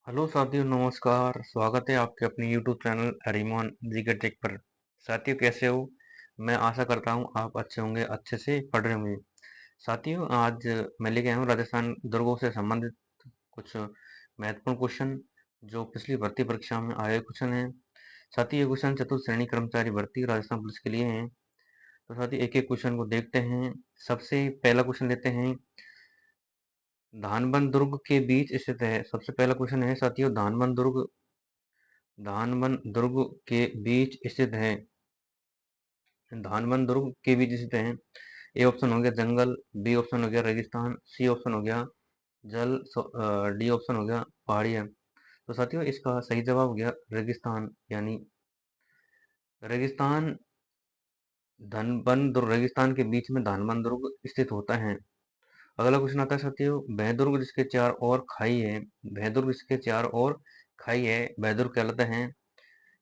Hello साथियों, नमस्कार। स्वागत है आपके अपने YouTube channel Harimohan GK take पर। साथियों, कैसे हो? मैं आशा करता हूँ आप अच्छे होंगे, अच्छे से पढ़ रहे होंगे। साथियों, आज मैं लेके आया हूँ राजस्थान दुर्गों से संबंधित कुछ महत्वपूर्ण क्वेश्चन जो पिछली भर्ती परीक्षा में आए क्वेश्चन हैं। साथ ही ये क्वेश्चन चतुर्थ श्रेणी कर्मचारी भर्ती राजस्थान पुलिस के लिए हैं। तो साथ ही एक एक क्वेश्चन को देखते हैं। सबसे पहला क्वेश्चन लेते हैं। धानबंद दुर्ग के बीच स्थित है। सबसे पहला क्वेश्चन है साथियों, धानबंद दुर्ग के बीच स्थित है। धानबंद दुर्ग के बीच स्थित है। ए ऑप्शन हो गया जंगल, बी ऑप्शन हो गया रेगिस्तान, सी ऑप्शन हो गया जल, डी ऑप्शन हो गया पहाड़ियाँ। तो साथियों, इसका सही जवाब हो गया रेगिस्तान, यानी रेगिस्तान। रेगिस्तान के बीच में धानबंद दुर्ग स्थित होता है। अगला क्वेश्चन आता है साथियों, भयदुर्ग जिसके चार ओर खाई है। भयदुर्ग जिसके चार ओर खाई है, भयदुर्ग कहलाता है।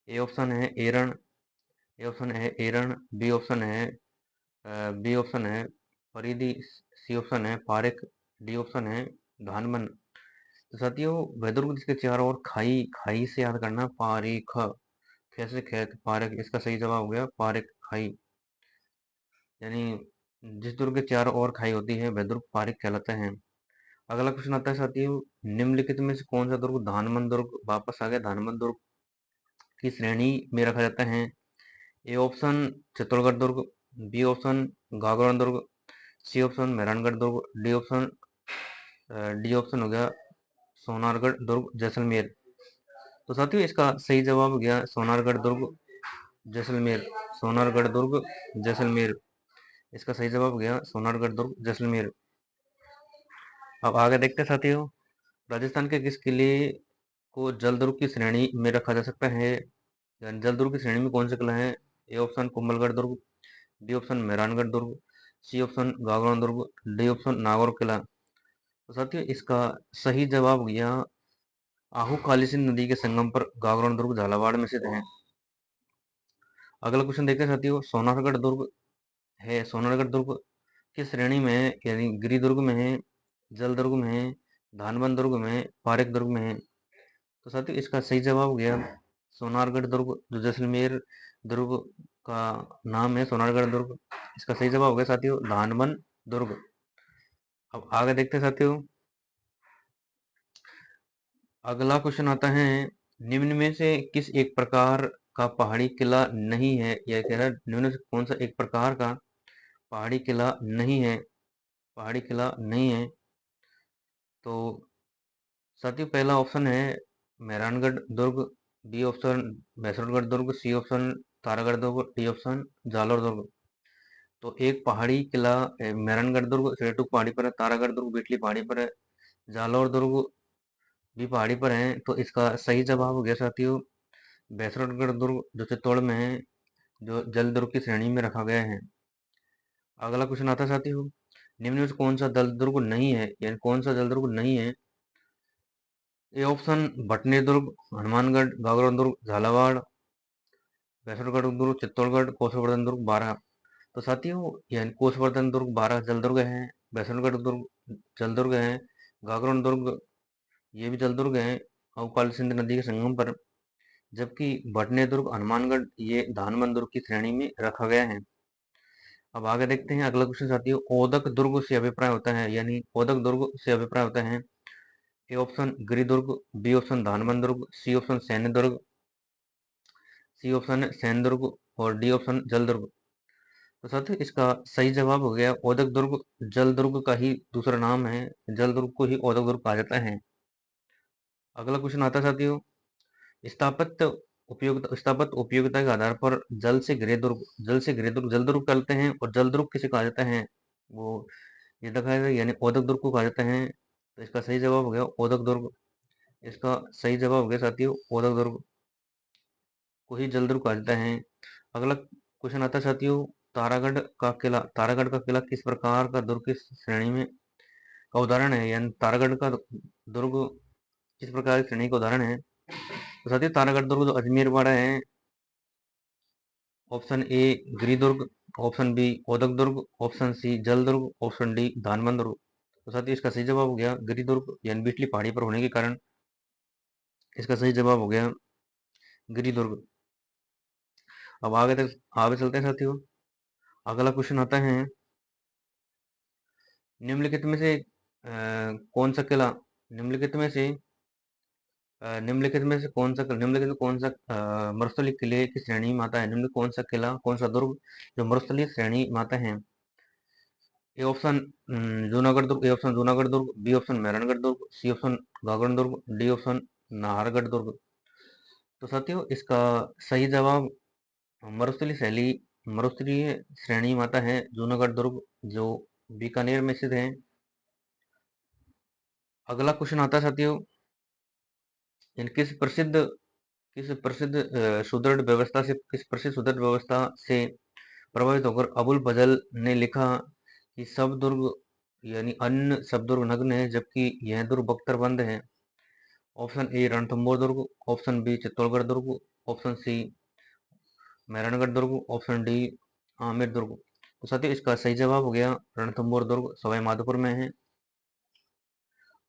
ए ऑप्शन है एरण, ए ऑप्शन है एरण, बी ऑप्शन है फरीदी, सी ऑप्शन है पारेख, डी ऑप्शन है धानमन। तो साथियों, भयदुर्ग जिसके चारों ओर खाई, खाई से याद करना पारीख, कैसे खेत पारेख, इसका सही जवाब हो गया पारेख खाई, यानी जिस दुर्ग के चारों ओर खाई होती है वह दुर्ग पारीख कहलाता है। अगला क्वेश्चन आता है साथियों, निम्नलिखित में से कौन सा दुर्ग धानमन दुर्ग वापस आ गया धानमन दुर्ग की श्रेणी में रखा जाता है। ए ऑप्शन चित्तौड़गढ़ दुर्ग, बी ऑप्शन घाघरा दुर्ग, सी ऑप्शन मेहरानगढ़ दुर्ग, डी ऑप्शन हो गया सोनारगढ़ दुर्ग जैसलमेर। तो साथियों, इसका सही जवाब हो गया सोनारगढ़ दुर्ग जैसलमेर। सोनारगढ़ दुर्ग जैसलमेर, इसका सही जवाब हो गया सोनारगढ़ दुर्ग जैसलमेर। अब आगे देखते हैं साथियों, राजस्थान के किस किले को जल दुर्ग की श्रेणी में रखा जा सकता है। यानी जल दुर्ग की श्रेणी में कौन सा किला है। ए ऑप्शन कुंभलगढ़ दुर्ग, बी ऑप्शन मेहरानगढ़ दुर्ग, सी ऑप्शन गागरा दुर्ग, डी ऑप्शन नागौर किला। तो साथियों, इसका सही जवाब हो गया आहू काली सिंध नदी के संगम पर गागरा दुर्ग झालावाड़ में स्थित है। अगला क्वेश्चन देखते हैं साथियों, सोनारगढ़ दुर्ग है, सोनारगढ़ दुर्ग किस श्रेणी में है, यानी गिरि दुर्ग में है, जल दुर्ग में है, धानबंद दुर्ग में है, पारेख दुर्ग में है। तो साथियों, इसका सही जवाब हो गया सोनारगढ़ दुर्ग, जो जैसलमेर दुर्ग का नाम है सोनारगढ़ दुर्ग। इसका सही जवाब हो गया साथियों धानबंद दुर्ग। अब आगे देखते हैं साथियों, अगला क्वेश्चन आता है, निम्न में से किस एक प्रकार का पहाड़ी किला नहीं है। यह कह रहा है निम्न में से कौन सा एक प्रकार का पहाड़ी किला नहीं है, पहाड़ी किला नहीं है। तो साथियों, पहला ऑप्शन है मेहरानगढ़ दुर्ग, बी ऑप्शन मैसूरगढ़ दुर्ग, सी ऑप्शन तारागढ़ दुर्ग, डी ऑप्शन जालोर दुर्ग। तो एक पहाड़ी किला मेहरानगढ़ दुर्ग सेटू पहाड़ी पर है, तारागढ़ दुर्ग बेटली पहाड़ी पर है, जालोर दुर्ग भी पहाड़ी पर है। तो इसका सही जवाब हो गया साथियों बैसरगढ़ दुर्ग, जो चित्तौड़ में है, जो जल दुर्ग की श्रेणी में रखा गया है। अगला क्वेश्चन आता है साथियों, निम्न में से कौन सा जल दुर्ग नहीं है, यानी कौन सा जल दुर्ग नहीं है। ए ऑप्शन भटनी दुर्ग, हनुमानगढ़, गागरा दुर्ग झालावाड़, बैसरगढ़ दुर्ग चित्तौड़गढ़, कोसवर्धन दुर्ग बारह। तो साथियों, यानी कोसवर्धन दुर्ग बारह जल दुर्ग है, बैसरगढ़ दुर्ग जल दुर्ग है, गागरा दुर्ग ये भी जल दुर्ग है अवकाल सिंध नदी के संगम पर, जबकि भटनी दुर्ग हनुमानगढ़ ये धानबंद दुर्ग की श्रेणी में रखा गया है। अब आगे देखते हैं अगला क्वेश्चन साथियों, ओदक दुर्ग से अभिप्राय होता है, यानी ओदक दुर्ग से अभिप्राय होता है। ए ऑप्शन गिरिदुर्ग, बी ऑप्शन धानबंद दुर्ग, सी ऑप्शन सैन्य दुर्ग, सी ऑप्शन है सैन्य दुर्ग, और डी ऑप्शन जल दुर्ग। तो साथियों, इसका सही जवाब हो गया ओदक दुर्ग। जल दुर्ग का ही दूसरा नाम है, जल दुर्ग को ही ओदक दुर्ग कहा जाता है। अगला क्वेश्चन आता है साथियों, स्थापत्य उपयोगिता के आधार पर जल दुर्ग जल दुर्ग कहते हैं, और जल दुर्ग किसे कहा जाता है, वो ये दिखाया गया, यानी ओदक दुर्ग को कहा जाता है। तो इसका सही जवाब हो गया ओदक दुर्ग। इसका सही जवाब हो गया साथियों ओदक दुर्ग को ही जल दुर्ग कहा जाता है। अगला क्वेश्चन आता है साथियों, तारागढ़ का किला किस प्रकार का दुर्ग की श्रेणी में का उदाहरण है, यानी तारागढ़ का दुर्ग किस प्रकार की श्रेणी का उदाहरण है। तो साथियों, तारागढ़ दुर्ग जो अजमेर वाला है, ऑप्शन ए गिरिदुर्ग, ऑप्शन बी ओदक दुर्ग, ऑप्शन सी जल दुर्ग, ऑप्शन डी धानबंद दुर्ग। तो साथियों, इसका सही जवाब हो गया गिरिदुर्ग, यानी बिटली पहाड़ी पर होने के कारण। इसका सही जवाब हो गया गिरिदुर्ग। अब आगे चलते हैं साथियों। अगला क्वेश्चन आता है, निम्नलिखित में से कौन सा किला निम्नलिखित में से निम्नलिखित में कौन सा मरुस्थलीय किले की श्रेणी में आता है? निम्नलिखित कौन सा किला, कौन सा दुर्ग जो मरुस्थलीय श्रेणी में आता है? ए ऑप्शन जूनागढ़ दुर्ग, ए ऑप्शन जूनागढ़ दुर्ग, बी ऑप्शन मेहरानगढ़ दुर्ग, सी ऑप्शन गागड़ दुर्ग, डी ऑप्शन नाहरगढ़ दुर्ग। तो साथियों इसका सही जवाब मरुस्थलीय श्रेणी में आता है जूनागढ़ दुर्ग, जो बीकानेर में स्थित है। अगला क्वेश्चन आता है साथियों, इन किस प्रसिद्ध सुदृढ़ व्यवस्था से प्रभावित होकर अबुल फजल ने लिखा कि सब दुर्ग यानी अन्य सब दुर्ग नग्न है जबकि यह दुर्ग बख्तरबंद है? ऑप्शन ए रणथंभौर दुर्ग, ऑप्शन बी चित्तौड़गढ़ दुर्ग, ऑप्शन सी मेहरानगढ़ दुर्ग, ऑप्शन डी आमेर दुर्ग। तो साथियों इसका सही जवाब हो गया रणथंभौर दुर्ग, सवाई माधोपुर में है।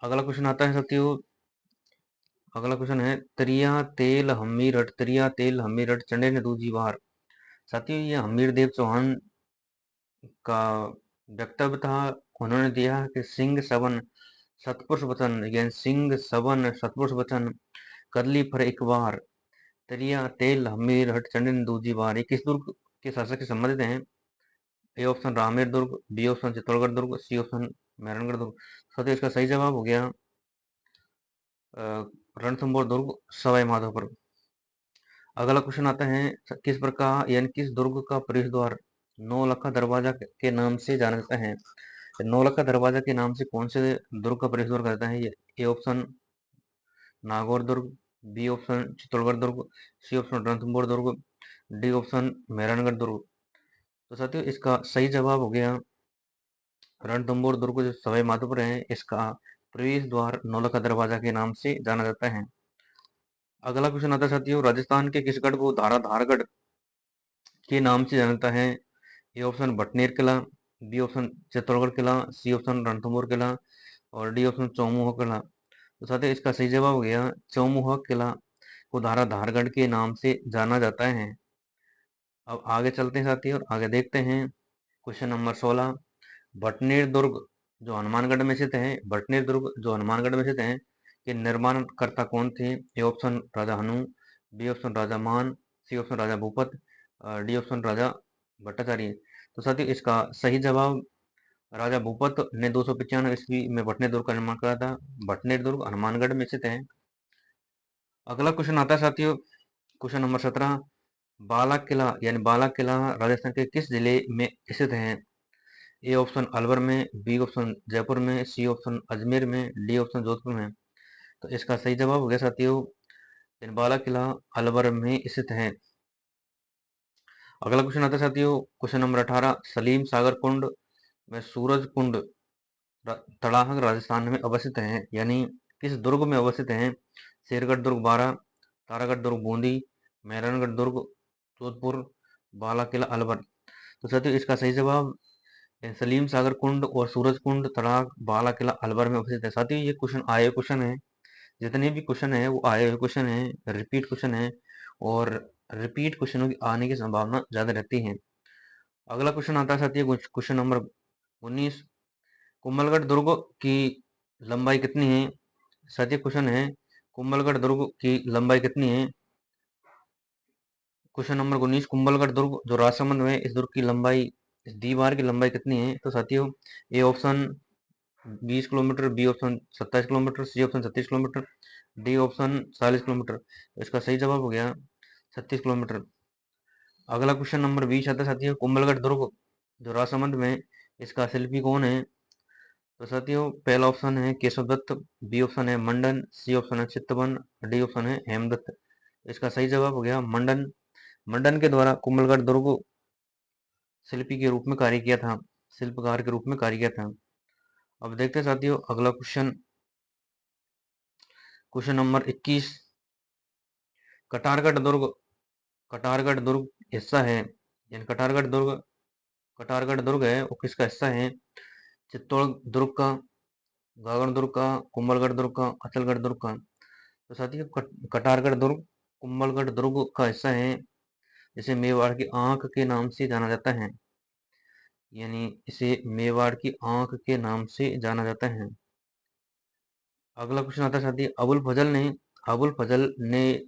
अगला क्वेश्चन आता है साथियों, अगला क्वेश्चन है, त्रिया तेल हम्मी रट चंडे ने दूजी बार। साथियों ये हमीर देव चौहान का वक्तव्य था। उन्होंने दिया कि सिंह सवन सतपुरुष वचन, यानी सिंह सवन सतपुरुष वचन करली फर एक बार, त्रिया तेल हमीर हट चंडे ने दूजी बार। ये किस दुर्ग के शासक से संबंधित हैं? ए ऑप्शन रामेर दुर्ग, बी ऑप्शन चित्तौड़गढ़ दुर्ग, सी ऑप्शन मेहरानगढ़ दुर्ग। साथियों इसका सही जवाब हो गया रणथंभौर दुर्ग, सवाई माधोपुर। अगला क्वेश्चन आता है, किस प्रकार यानी किस दुर्ग का प्रवेश द्वार नौलखा दरवाजा के नाम से जाना जाता है? नौलखा दरवाजा के नाम से कौन से दुर्ग का प्रवेश द्वार कहता है? ए ऑप्शन नागौर दुर्ग, बी ऑप्शन चित्तौड़गढ़ दुर्ग, सी ऑप्शन रणथंभौर दुर्ग, डी ऑप्शन मेहरानगढ़ दुर्ग। तो साथियों इसका सही जवाब हो गया रणथंभौर दुर्ग, जो सवाई माधोपुर है, इसका प्रवेश द्वार नौलखा दरवाजा के नाम से जाना जाता है। अगला क्वेश्चन आता है साथियों, राजस्थान के किस गढ़ को धारगढ़ के नाम से जाना जाता है? ए ऑप्शन भटनेर किला, बी ऑप्शन चित्तौड़गढ़ किला, सी ऑप्शन रणथंभौर किला और डी ऑप्शन चौमुहा किला। तो साथियों इसका सही जवाब हो गया चौमुहा किला को धारगढ़ के नाम से जाना जाता है। अब आगे चलते हैं साथियों और आगे देखते हैं क्वेश्चन नंबर 16, भटनेर दुर्ग जो हनुमानगढ़ में स्थित है, भटनेर दुर्ग जो हनुमानगढ़ में स्थित है, के निर्माणकर्ता कौन थे? ए ऑप्शन राजा हनु, बी ऑप्शन राजा मान, सी ऑप्शन राजा भूपत, डी ऑप्शन राजा भट्टाचार्य। तो साथियों इसका सही जवाब राजा भूपत ने 295 ईस्वी में भटनेर दुर्ग का निर्माण करा था। भटनेर दुर्ग हनुमानगढ़ में स्थित है। अगला क्वेश्चन आता है साथियों, क्वेश्चन नंबर 17, बाला किला यानी बाला किला राजस्थान के किस जिले में स्थित है? ए ऑप्शन अलवर में, बी ऑप्शन जयपुर में, सी ऑप्शन अजमेर में, डी ऑप्शन जोधपुर में। तो इसका सही जवाब हो गया साथियों बाला किला अलवर में स्थित है। अगला क्वेश्चन आता है साथियों, क्वेश्चन नंबर 18, सलीम सागर कुंड में सूरज कुंड तड़ाहक राजस्थान में अवस्थित है, यानी किस दुर्ग में अवस्थित है? शेरगढ़ दुर्ग बारा, तारागढ़ दुर्ग बूंदी, मेहरानगढ़ दुर्ग जोधपुर, बाला किला अलवर। तो साथियों इसका सही जवाब सलीम सागर कुंड और सूरज कुंड तड़ाक बाला किला अलवर में अवस्थित है। साथियों ये क्वेश्चन आए क्वेश्चन है, जितने भी क्वेश्चन है वो आए हुए क्वेश्चन है, रिपीट क्वेश्चन है और रिपीट क्वेश्चनों की आने की संभावना ज्यादा रहती है। अगला क्वेश्चन आता है साथियों क्वेश्चन नंबर 19, कुंभलगढ़ दुर्ग की लंबाई कितनी है? साथियों क्वेश्चन है कुंभलगढ़ दुर्ग की लंबाई कितनी है? क्वेश्चन नंबर 19, कुंभलगढ़ दुर्ग जो राजसमंद में, इस दुर्ग की लंबाई, इस दीवार की लंबाई कितनी है? तो साथियों A option 20 kilometre, B option 27 kilometre, C option 36 kilometre, D option 40 kilometre. इसका सही जवाब हो गया 36 किलोमीटर। अगला क्वेश्चन नंबर 20 आता है साथियों, कुंभलगढ़ दुर्ग जो राजसमंद में, इसका शिल्पी कौन है? तो साथियों पहला ऑप्शन है केशव दत्त, बी ऑप्शन है मंडन, सी ऑप्शन है चित्तवन, डी ऑप्शन है हेमदत्त। इसका सही जवाब हो गया मंडन। मंडन के द्वारा कुंभलगढ़ दुर्ग शिल्पी के रूप में कार्य किया था, शिल्पकार के रूप में कार्य किया था। अब देखते हैं साथियों अगला क्वेश्चन, क्वेश्चन नंबर 21, कटारगढ़ दुर्ग, कटारगढ़ दुर्ग हिस्सा है, यानी कटारगढ़ दुर्ग है वो किसका हिस्सा है? चित्तौड़ दुर्ग का, गागड़ दुर्ग का, कुंभलगढ़ दुर्ग का, अचलगढ़ दुर्ग का। तो साथियों कटारगढ़ दुर्ग कुंभलगढ़ दुर्ग का हिस्सा है, जिसे मेवाड़ की आंख के नाम से जाना जाता है, यानी इसे मेवाड़ की आंख के नाम से जाना जाता है। अगला क्वेश्चन आता है साथी, अबुल फजल ने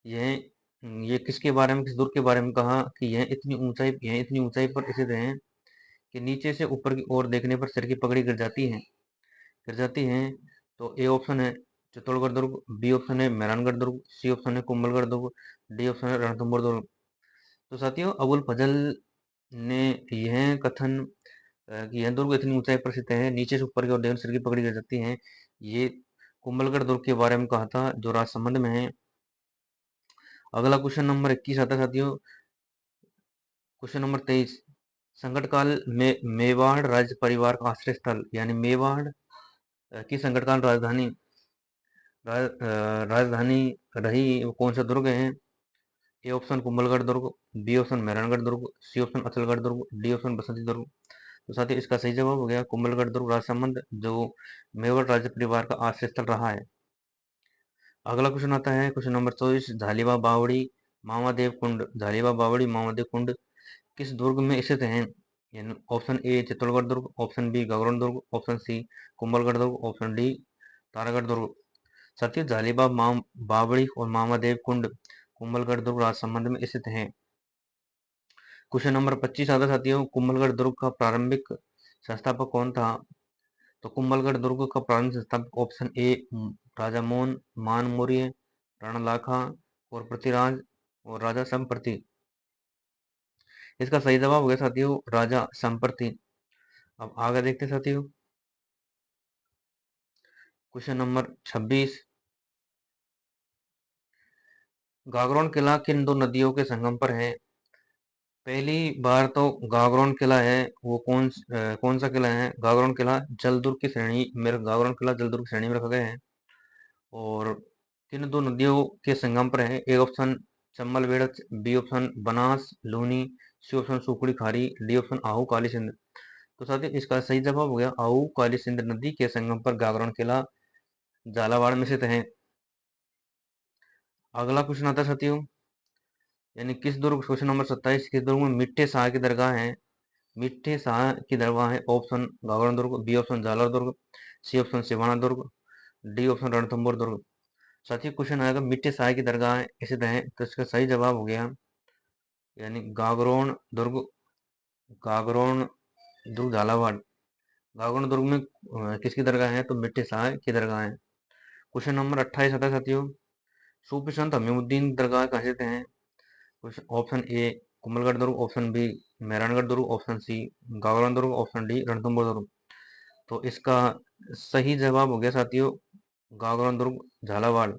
ये किसके बारे में, किस दुर्ग के बारे में कहा कि यह इतनी ऊंचाई पर स्थित है कि नीचे से ऊपर की ओर देखने पर सिर की पगड़ी गिर जाती है। तो ए ऑप्शन है चित्तौड़गढ़ दुर्ग, बी ऑप्शन है मेहरानगढ़ दुर्ग, सी ऑप्शन है कुंभलगढ़ दुर्ग, डी ऑप्शन है रणथंभौर दुर्ग। तो साथियों अबुल फजल ने यह कथन कि यह दुर्ग इतनी ऊंचाई पर स्थित है, नीचे से ऊपर की ओर देखने सिर की पगड़ी गिर जाती है, ये कुंभलगढ़ दुर्ग के बारे में कहा था, जो राजसमंद में है। अगला क्वेश्चन नंबर 21 आता है साथियों, क्वेश्चन नंबर 23, संकट काल में मेवाड़ राज्य परिवार का आश्रय स्थल, यानी मेवाड़ की संकट काल राजधानी रही वो कौन सा दुर्ग है? ए ऑप्शन कुंभलगढ़ दुर्ग, बी ऑप्शन मेहरानगढ़ दुर्ग, सी ऑप्शन अचलगढ़ दुर्ग, डी ऑप्शन बसंती दुर्ग। तो साथियों इसका सही जवाब हो गया कुंभलगढ़ दुर्ग राजसमंद, जो मेवाड़ राज्य परिवार का आश्रय स्थल रहा है। अगला क्वेश्चन आता है क्वेश्चन नंबर 24, झालीवा बावड़ी मामादेव कुंड, झालीवा बावड़ी मामादेव कुंड किस दुर्ग में स्थित हैं? यानी ऑप्शन ए चित्तौड़गढ़ दुर्ग, ऑप्शन बी गागरोन दुर्ग, ऑप्शन सी कुंभलगढ़ दुर्ग, ऑप्शन डी तारागढ़ दुर्ग। साथियों झालीबाग बावड़ी और मामादेव कुंड कुंभलगढ़ दुर्ग राजसमंद में स्थित हैं। क्वेश्चन नंबर 25 आता है साथियों, कुंभलगढ़ दुर्ग का प्रारंभिक संस्थापक कौन था? तो कुंभलगढ़ दुर्ग का प्रारंभिक संस्थापक ऑप्शन ए राजा मोहन मान मौर्य, राणा लाखा और पृथ्वीराज और राजा संप्रति। इसका सही जवाब हो गया साथियों राजा संप्रति। अब आगे देखते हैं साथियों, क्वेश्चन नंबर 26, गागरोन किला किन दो नदियों के संगम पर है? पहली बार तो गागरोन किला है वो कौन सा किला है? गागरोन किला जलदुर्ग की श्रेणी में, गागरोन किला जलदुर्ग की श्रेणी में रखा गया है। और किन दो नदियों के संगम पर है? A option Chambal Berach, B option Banas Luni, C option Sukri Khari, D option Ahu Kali Sindh. तो साथियों इसका सही जवाब हो गया आहू काली सिंध नदी के संगम पर गागरोन किला झालावाड़ में स्थित है। अगला क्वेश्चन आता है साथियों, यानी किस दुर्ग, क्वेश्चन नंबर 27, किस दुर्ग में मिट्टे शाह की दरगाह है? मिट्टे शाह की दरगाह है ऑप्शन गागरोन दुर्ग, बी ऑप्शन जालौर दुर्ग, सी ऑप्शन सिवाना दुर्ग, डी ऑप्शन रणथंभौर दुर्ग। साथियों क्वेश्चन आएगा मिट्टे शाह की दरगाह स्थित है, तो इसका सही जवाब हो गया यानी गागरोन दुर्ग झालावाड़। गागरोन दुर्ग में किसकी दरगाह है? तो मिट्टे शाह की दरगाह है। क्वेश्चन नंबर 28 आता है साथियों, सूफी संत हमीमुद्दीन दरगाह कहाँ स्थित है? ऑप्शन ए कुंभलगढ़ दुर्ग, ऑप्शन बी मेहरानगढ़ दुर्ग, ऑप्शन सी गागरोन दुर्ग, ऑप्शन डी रणथंभौर दुर्ग। तो इसका सही जवाब हो गया साथियों गागरोन दुर्ग झालावाड़।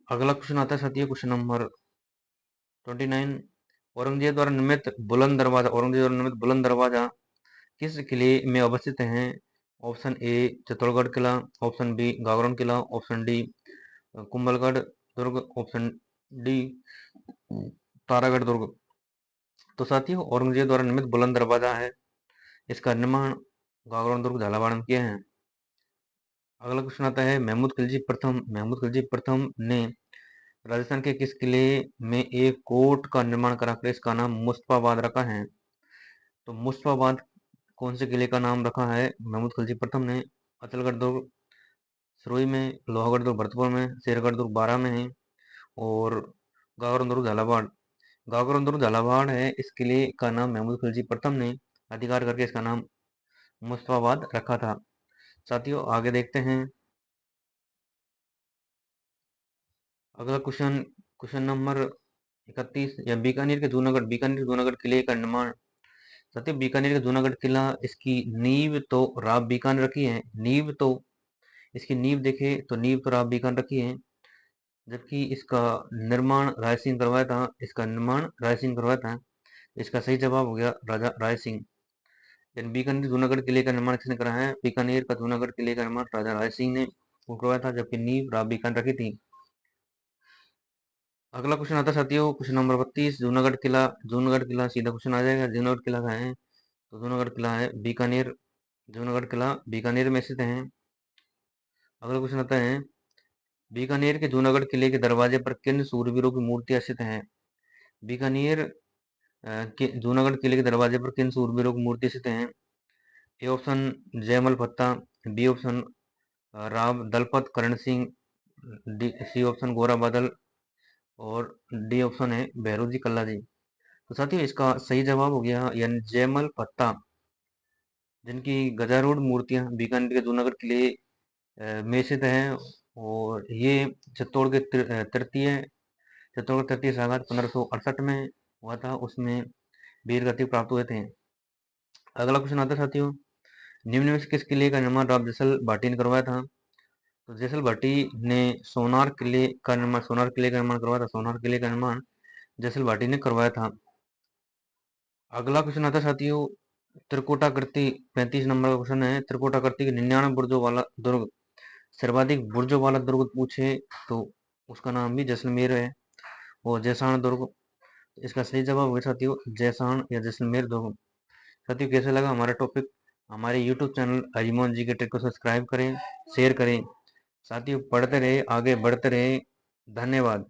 अगला क्वेश्चन आता है साथियों क्वेश्चन नंबर 29, औरंगजेब द्वारा निर्मित बुलंद दरवाजा किस किले में अवस्थित है? ऑप्शन ए चित्तौड़गढ़ किला, ऑप्शन बी गागरोन किला, ऑप्शन डी कुंभलगढ़ दुर्ग, ऑप्शन डी तारागढ़ दुर्ग। तो साथियों औरंगजेब द्वारा निर्मित बुलंद दरवाजा है, इसका निर्माण गागरोन दुर्ग झालावाड़ में किया है। अगला क्वेश्चन आता है महमूद खिलजी प्रथम ने राजस्थान के किस किले में एक कोट का निर्माण करा कर इसका नाम मुस्तफाबाद रखा है? तो मुस्तफाबाद कौन से किले का नाम रखा है महमूद खिलजी प्रथम ने? अचलगढ़ दुर्ग सिरोही में, लोहागढ़ दुर्ग भरतपुर में, शेरगढ़ दुर्ग बारां में है और गागरोन दुर्ग झालावाड़। गागरोन दुर्ग झालावाड़ है, इस किले का नाम महमूद खिलजी प्रथम ने अधिकार करके इसका नाम मुस्तफाबाद रखा था। साथियों आगे देखते हैं अगला क्वेश्चन, क्वेश्चन नंबर 31, या बीकानेर के जूनागढ़ किले का निर्माण। साथियों बीकानेर का जूनागढ़ किला इसकी नींव तो राव बीकान रखी है, इसकी नींव देखे तो नींव तो राव बीकान रखी है, जबकि इसका निर्माण राय सिंह करवाया था। इसका सही जवाब हो गया राजा राय सिंह। यानी बीकानेर जूनागढ़ किले का निर्माण किसने करा है? बीकानेर का जूनागढ़ किले का निर्माण राजा राय सिंह ने करवाया था, जबकि नींव राव बीकान रखी थी। अगला क्वेश्चन आता है साथियों क्वेश्चन नंबर 32, जूनागढ़ किला सीधा क्वेश्चन आ जाएगा, जूनागढ़ किला कहाँ है? तो जूनागढ़ किला है बीकानेर, जूनागढ़ किला बीकानेर में स्थित है। अगला क्वेश्चन आता है बीकानेर के जूनागढ़ किले के दरवाजे पर किन सूरवीरों की मूर्तियां स्थित हैं? बीकानेर के जूनागढ़ किले के दरवाजे पर किन सूरवीरों की मूर्ति स्थित हैं? ए ऑप्शन जयमल भत्ता, B option Rao Dalpat Karan Singh, C option गोरा बादल और डी ऑप्शन है भैरू जी कल्ला जी। तो साथियों इसका सही जवाब हो गया यानी जयमल भत्ता, जिनकी गजारूढ़ मूर्तियां बीकानेर के जूनागढ़ किले में स्थित हैं। और ये चित्तौड़ के तृतीय चित्तौड़ का तृतीय सागात 1568 में हुआ था, उसमें वीर गति प्राप्त हुए थे। अगला क्वेश्चन आता है साथियों, निम्न में से किस किले का निर्माण राव जसल भाटी ने करवाया था? तो जसल भाटी ने सोनार किले का निर्माण करवाया था। सोनार किले का निर्माण जसल भाटी ने करवाया था। अगला क्वेश्चन आता है साथियों, त्रिकोटाकृति 35 नंबर का क्वेश्चन है। त्रिकोटाकृति के 99 बुर्जों वाला दुर्ग सर्वाधिक बुर्जों वाला दुर्ग पूछे तो उसका नाम भी जैसलमेर है और जैसाण दुर्ग। इसका सही जवाब होगा साथियों जैसाण या जैसलमेर दुर्ग। साथियों कैसे लगा हमारा टॉपिक? हमारे यूट्यूब चैनल अजीमोहन जी के टेक को सब्सक्राइब करें, शेयर करें। साथियों पढ़ते रहे, आगे बढ़ते रहे। धन्यवाद।